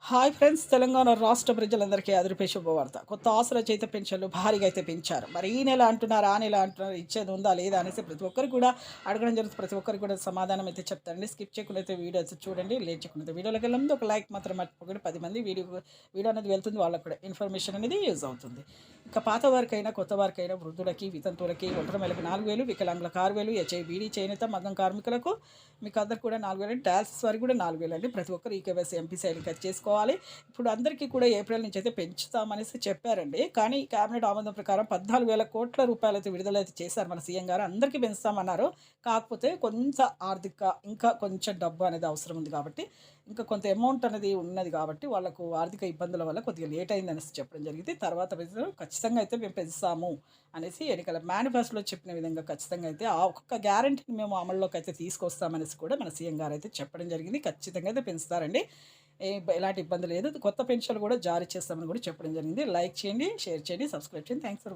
Hi friends, Telangana రాష్ట్ర ప్రజలందరికీ అదిరిపే శుభవార్త. కొత్త ఆసరా చేత పెన్షన్లు భారీగా అయితే పెంచారు. మరి ఈ నెల అంటున్నారు, ఆ నెల అంటున్నారు, ఇచ్చేది ఉందా లేదా అనేసి ప్రతి ఒక్కరు కూడా అడగడం జరుగుతుంది. ప్రతి ఒక్కరికి కూడా సమాధానం అయితే చెప్తారండి. స్కిప్ చేయకుండా అయితే వీడియో అయితే చూడండి. లేట్ చేయకుండా అయితే వీడియోలోకి వెళ్ళే ముందు ఒక లైక్ మాత్రం మర్చిపోకండి. 10 మంది వీడియో అనేది వెళ్తుంది, వాళ్ళకు కూడా ఇన్ఫర్మేషన్ అనేది యూజ్ అవుతుంది. ఇక పాత వారికైనా కొత్త వారికైనా వృద్ధులకి, వితంతువులకి, ఒంటరి మహిళలకు 4,000, వికలాంగులకు 6,000, హెచ్ఐబీడీ చేనేత మగ్గం కార్మికులకు మీకు అందరికి కూడా 4,000, డయాలసిస్ వారికి కూడా 4,000 అండి. ప్రతి ఒక్కరు ఈకేవైసీ ఎంపీ సైడ్కి చేసుకోవాలి. ఇప్పుడు అందరికీ కూడా ఏప్రిల్ నుంచి అయితే పెంచుతామనేసి చెప్పారండి. కానీ కేబినెట్ ఆమోదం ప్రకారం 14,000 కోట్ల రూపాయలైతే విడుదలైతే చేశారు మన సీఎం గారు. అందరికీ పెంచుతామన్నారు. కాకపోతే కొంత ఆర్థిక ఇంకా కొంచెం డబ్బు అనేది అవసరం ఉంది కాబట్టి, ఇంకా కొంత అమౌంట్ అనేది ఉన్నది కాబట్టి వాళ్ళకు ఆర్థిక ఇబ్బందుల వల్ల కొద్దిగా లేట్ అయిందనేసి చెప్పడం జరిగింది. తర్వాత ఖచ్చితంగా అయితే మేము పెంచుతాము అనేసి ఎన్నికల మేనిఫెస్టోలో చెప్పిన విధంగా ఖచ్చితంగా అయితే ఆ ఒక్కొక్క గ్యారంటీని మేము అమల్లోకి అయితే తీసుకొస్తామనేసి కూడా మన సీఎం గారు అయితే చెప్పడం జరిగింది. ఖచ్చితంగా అయితే పెంచుతారండి. ఎలాంటి ఇబ్బంది లేదు. కొత్త పెన్షన్లు కూడా జారీ చేస్తామని కూడా చెప్పడం జరిగింది. లైక్ చేయండి, షేర్ చేయండి, సబ్స్క్రైబ్ చేయండి. Thanks for